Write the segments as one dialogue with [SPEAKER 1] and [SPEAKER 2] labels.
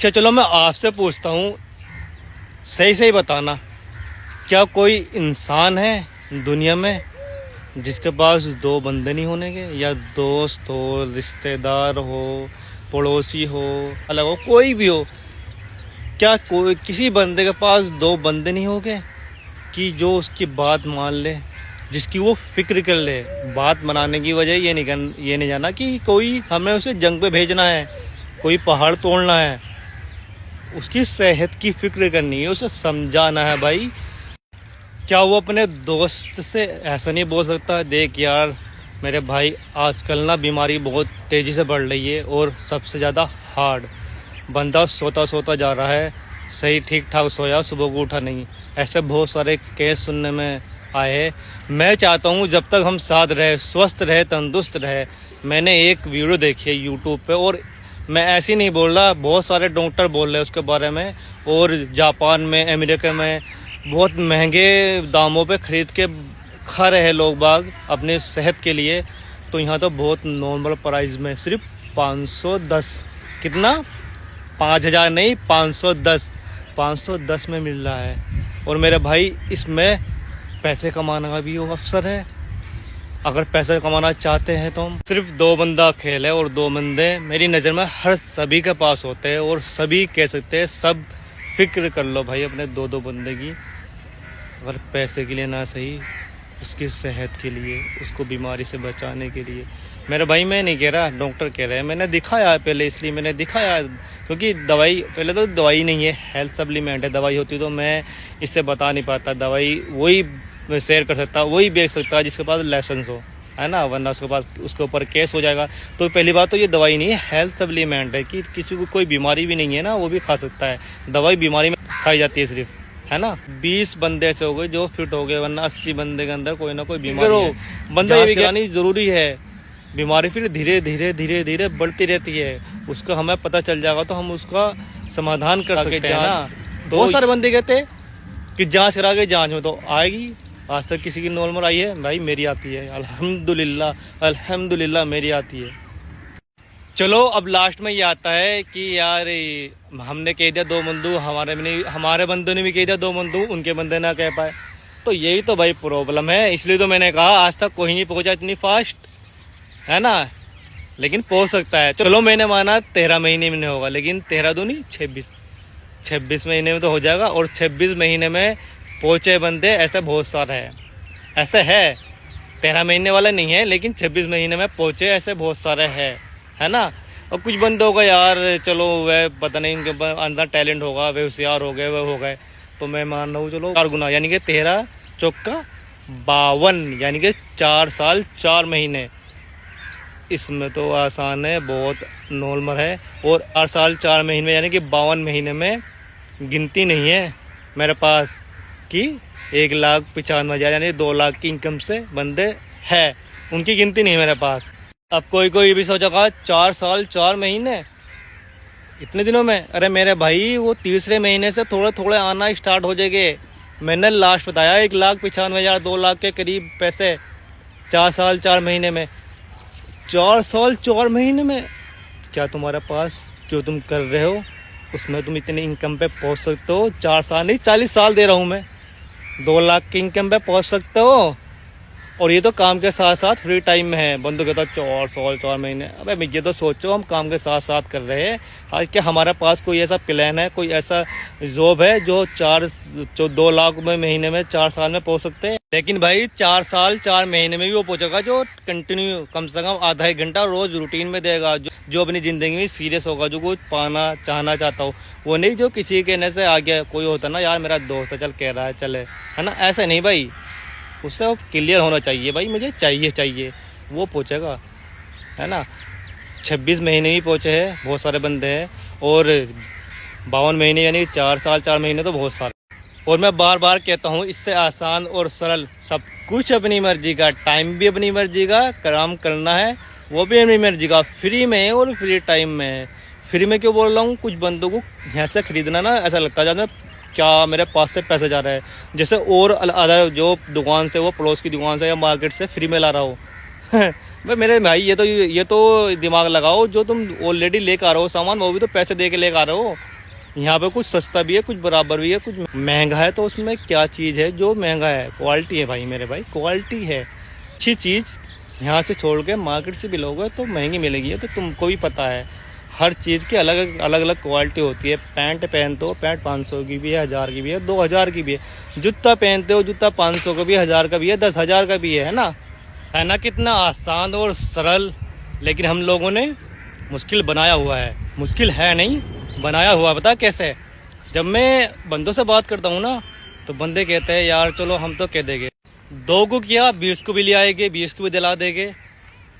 [SPEAKER 1] अच्छा चलो मैं आपसे पूछता हूँ, सही सही बताना, क्या कोई इंसान है दुनिया में जिसके पास दो बंदे नहीं होने के, या दोस्त हो, रिश्तेदार हो, पड़ोसी हो, अलग हो, कोई भी हो, क्या कोई किसी बंदे के पास दो बंदे नहीं होंगे कि जो उसकी बात मान ले, जिसकी वो फिक्र कर ले। बात मनाने की वजह ये नहीं जाना कि कोई हमें उसे जंग पे भेजना है, कोई पहाड़ तोड़ना है, उसकी सेहत की फिक्र करनी है, उसे समझाना है भाई। क्या वो अपने दोस्त से ऐसा नहीं बोल सकता, देख यार मेरे भाई आजकल ना बीमारी बहुत तेज़ी से बढ़ रही है और सबसे ज़्यादा हार्ड, बंदा सोता सोता जा रहा है, सही ठीक ठाक सोया, सुबह को उठा नहीं। ऐसे बहुत सारे केस सुनने में आए हैं। मैं चाहता हूँ जब तक हम साथ रहे, स्वस्थ रहे, तंदुरुस्त रहे। मैंने एक वीडियो देखी है यूट्यूब पे, और मैं ऐसे ही नहीं बोल रहा, बहुत सारे डॉक्टर बोल रहे हैं उसके बारे में, और जापान में, अमेरिका में बहुत महंगे दामों पे खरीद के खा रहे हैं लोग बाग अपने सेहत के लिए। तो यहाँ तो बहुत नॉर्मल प्राइस में सिर्फ 510, कितना, 5000 नहीं, 510 में मिल रहा है। और मेरे भाई इसमें पैसे कमाने का भी वो अवसर है। अगर पैसे कमाना चाहते हैं तो हम, सिर्फ दो बंदा खेल है, और दो बंदे मेरी नज़र में हर सभी के पास होते हैं, और सभी कह सकते हैं, सब फिक्र कर लो भाई अपने दो दो बंदे की। अगर पैसे के लिए ना सही, उसकी सेहत के लिए, उसको बीमारी से बचाने के लिए। मेरे भाई मैं नहीं कह रहा, डॉक्टर कह रहे हैं, मैंने दिखाया है पहले, इसलिए मैंने दिखाया, क्योंकि दवाई पहले तो दवाई नहीं है, हेल्थ सप्लीमेंट है। दवाई होती तो मैं इससे बता नहीं पाता। दवाई वही शेयर कर सकता, वही बेच सकता है जिसके पास लाइसेंस हो, है ना, वरना उसके पास उसके ऊपर केस हो जाएगा। तो पहली बात तो ये दवाई नहीं है, हेल्थ सप्लीमेंट है, कि किसी को कोई बीमारी भी नहीं है ना, वो भी खा सकता है। दवाई बीमारी में खाई जाती है सिर्फ, है ना। 20 बंदे ऐसे हो गए जो फिट हो गए, वरना 80 बंदे के अंदर कोई ना कोई बीमारी है। बंदा ये भी करानी जरूरी है। बीमारी फिर धीरे धीरे धीरे धीरे बढ़ती रहती है, उसका हमें पता चल जाएगा तो हम उसका समाधान कर सकते हैं ना। बहुत सारे बंदे कहते हैं कि जांच करा के, जांच में तो आएगी, आज तक किसी की नॉर्मल आई है? भाई मेरी आती है, अल्हम्दुलिल्लाह अल्हम्दुलिल्लाह मेरी आती है। चलो अब लास्ट में ये आता है कि यार हमने कह दिया दो बंदू, हमारे बंदों ने भी कह दिया दो बंदू, उनके बंदे ना कह पाए। तो यही तो भाई प्रॉब्लम है। इसलिए तो मैंने कहा आज तक कोई नहीं पहुंचा इतनी फास्ट, है ना, लेकिन पहुंच सकता है। चलो मैंने माना 13 महीने में होगा, लेकिन 13 दूनी 26 महीने में तो हो जाएगा। और 26 महीने में पहुंचे बंदे ऐसे बहुत सारे हैं, ऐसे है, 13 महीने वाले नहीं है, लेकिन 26 महीने में पहुंचे ऐसे बहुत सारे हैं, है ना। और कुछ बंदे होगा यार, चलो वह पता नहीं उनके अंदर टैलेंट होगा, वे होशियार हो गए, वह हो गए, तो मैं मान रहा हूँ चलो 4 गुना, यानी कि 13 चौका 52, यानी कि 4 साल 4 महीने। इसमें तो आसान है, बहुत नॉर्मल है। और 4 साल 4 महीने यानी कि 52 महीने में गिनती नहीं है मेरे पास कि 1,95,000 यानी 2 लाख की इनकम से बंदे हैं, उनकी गिनती नहीं है मेरे पास। अब कोई भी सोचेगा 4 साल 4 महीने इतने दिनों में, अरे मेरे भाई वो तीसरे महीने से थोड़े थोड़े आना स्टार्ट हो जाएंगे। मैंने लास्ट बताया 1,95,000 2 लाख के करीब पैसे 4 साल 4 महीने में। 4 साल 4 महीने में क्या तुम्हारे पास जो तुम कर रहे हो उसमें तुम इतनी इनकम पे पहुंच सकते हो? 4 साल नहीं 40 साल दे रहा हूँ मैं, 2 लाख की इनकम पे पहुंच सकते हो। और ये तो काम के साथ साथ फ्री टाइम में है। बंदों कहता 4 साल 4 महीने, अबे ये तो सोचो हम काम के साथ साथ कर रहे हैं। आज क्या हमारे पास कोई ऐसा प्लान है, कोई ऐसा जॉब है जो 2 लाख में महीने में 4 साल में पहुंच सकते हैं? लेकिन भाई 4 साल 4 महीने में भी वो पहुंचेगा जो कंटिन्यू कम से कम आधा 1 घंटा रोज रूटीन में देगा, जो अपनी जिंदगी में सीरियस होगा, जो कुछ पाना चाहना चाहता हो। वो नहीं जो किसी कहने से आगे कोई होता ना, यार मेरा दोस्त है चल कह रहा है चले, है ना, ऐसा नहीं भाई, उससे अब क्लियर होना चाहिए भाई मुझे चाहिए, वो पहुंचेगा, है ना। 26 महीने ही पहुंचे हैं बहुत सारे बंदे हैं, और 52 महीने यानी 4 साल 4 महीने तो बहुत सारे। और मैं बार बार कहता हूँ इससे आसान और सरल सब कुछ अपनी मर्जी का, टाइम भी अपनी मर्जी का, काम करना है वो भी अपनी मर्जी का, फ्री में और फ्री टाइम में। फ्री में क्यों बोल रहा हूँ, कुछ बंदों को यहाँ से खरीदना ना ऐसा लगता है क्या मेरे पास से पैसे जा रहा है, जैसे और आधा जो दुकान से, वो पड़ोस की दुकान से या मार्केट से फ्री में ला रहा हो भाई मेरे भाई ये तो दिमाग लगाओ, जो तुम ऑलरेडी लेकर आ रहे हो सामान, वो भी तो पैसे दे के लेकर आ रहे हो। यहाँ पे कुछ सस्ता भी है, कुछ बराबर भी है, कुछ महंगा है। तो उसमें क्या चीज़ है जो महंगा है? क्वालिटी है भाई मेरे भाई, क्वालिटी है। अच्छी चीज़ यहाँ से छोड़ के मार्केट से भी लोगे तो महंगी मिलेगी, तो तुमको भी पता है। हर चीज़ की अलग अलग क्वालिटी होती है। पैंट पहनते हो, पैंट 500 की भी है, 1000 की भी है, 2000 की भी है। जूता पहनते हो, जूता 500 का भी है, 1000 का भी है, 10,000 का भी है ना। है ना कितना आसान और सरल, लेकिन हम लोगों ने मुश्किल बनाया हुआ है। मुश्किल है नहीं, बनाया हुआ। बता कैसे? जब मैं बंदों से बात करता हूँ ना, तो बंदे कहते हैं यार चलो हम तो कह देंगे, 2 को किया 20 को भी ले आएंगे, 20 को भी दिला देंगे।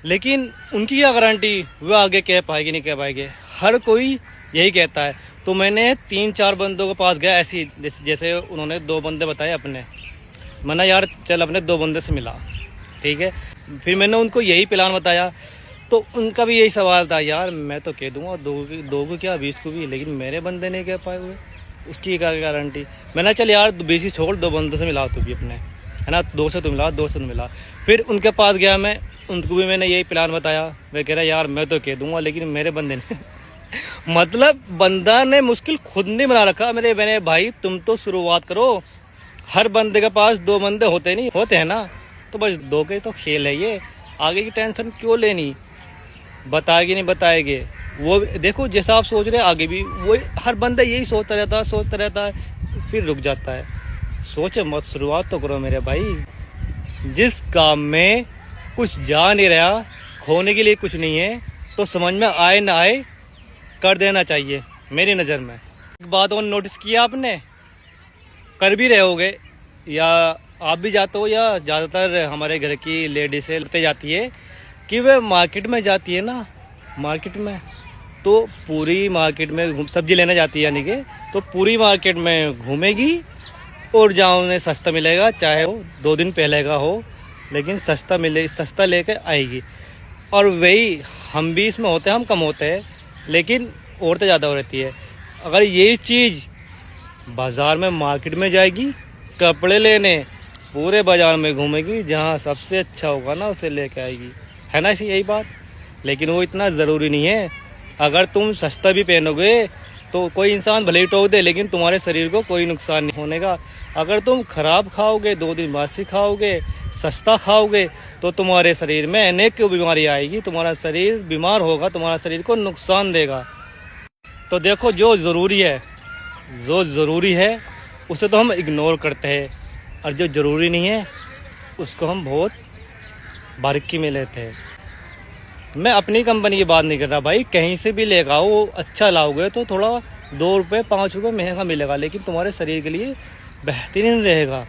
[SPEAKER 1] लेकिन उनकी क्या गारंटी वो आगे कह पाएगी नहीं कह पाएंगे? हर कोई यही कहता है। तो मैंने 3-4 बंदों के पास गया ऐसी, जैसे उन्होंने 2 बंदे बताए अपने। मैंने यार चल अपने 2 बंदे से मिला, ठीक है। फिर मैंने उनको यही प्लान बताया, तो उनका भी यही सवाल था, यार मैं तो कह दूंगा 2 को क्या 20 को भी, लेकिन मेरे बंदे नहीं कह पाए हुए, उसकी क्या गारंटी। मैंने चल यार 20 की छोड़, 2 बंदों से मिला तू भी अपने, है ना। 2 से तो मिला, 2 से तो मिला। फिर उनके पास गया मैं, उनको भी मैंने यही प्लान बताया। वे कह रहा यार मैं तो कह दूंगा, लेकिन मेरे बंदे नहीं मतलब बंदा ने मुश्किल खुद नहीं बना रखा। मेरे भाई तुम तो शुरुआत करो। हर बंदे के पास 2 बंदे होते नहीं होते हैं ना, तो बस 2 के तो खेल है ये। आगे की टेंशन क्यों लेनी? बताएगी नहीं बताएंगे वो देखो, जैसा आप सोच रहे हैं आगे भी वो हर बंदा यही सोचता रहता है, फिर रुक जाता है। सोचे मत, शुरुआत तो करो मेरे भाई। जिस काम में कुछ जा नहीं रहा, खोने के लिए कुछ नहीं है, तो समझ में आए ना आए कर देना चाहिए मेरी नज़र में। एक बात और नोटिस किया आपने, कर भी रहे होगे, या आप भी जाते हो, या ज़्यादातर हमारे घर की लेडीज से जाती है कि वे मार्केट में जाती है ना, मार्केट में तो पूरी मार्केट में सब्जी लेने जाती है, यानी कि तो पूरी मार्केट में घूमेगी, और जहाँ उन्हें सस्ता मिलेगा, चाहे वो 2 दिन पहले का हो, लेकिन सस्ता लेकर आएगी। और वही हम भी इसमें होते हैं, हम कम होते हैं, लेकिन औरतें ज़्यादा हो रहती है। अगर यही चीज़ बाज़ार में मार्केट में जाएगी कपड़े लेने, पूरे बाज़ार में घूमेगी, जहाँ सबसे अच्छा होगा ना उसे लेके आएगी, है ना यही बात। लेकिन वो इतना ज़रूरी नहीं है। अगर तुम सस्ता भी पहनोगे तो कोई इंसान भले ही टोक दे, लेकिन तुम्हारे शरीर को कोई नुकसान नहीं होने का। अगर तुम खराब खाओगे, 2 दिन बासी खाओगे, सस्ता खाओगे, तो तुम्हारे शरीर में अनेक बीमारी आएगी, तुम्हारा शरीर बीमार होगा, तुम्हारा शरीर को नुकसान देगा। तो देखो, जो ज़रूरी है उसे तो हम इग्नोर करते हैं, और जो ज़रूरी नहीं है उसको हम बहुत बारीकी में लेते हैं। मैं अपनी कंपनी की बात नहीं कर रहा भाई, कहीं से भी लेकर आओ, अच्छा लाओगे तो थोड़ा 2 रुपये 5 रुपये महंगा मिलेगा, लेकिन तुम्हारे शरीर के लिए बेहतरीन रहेगा।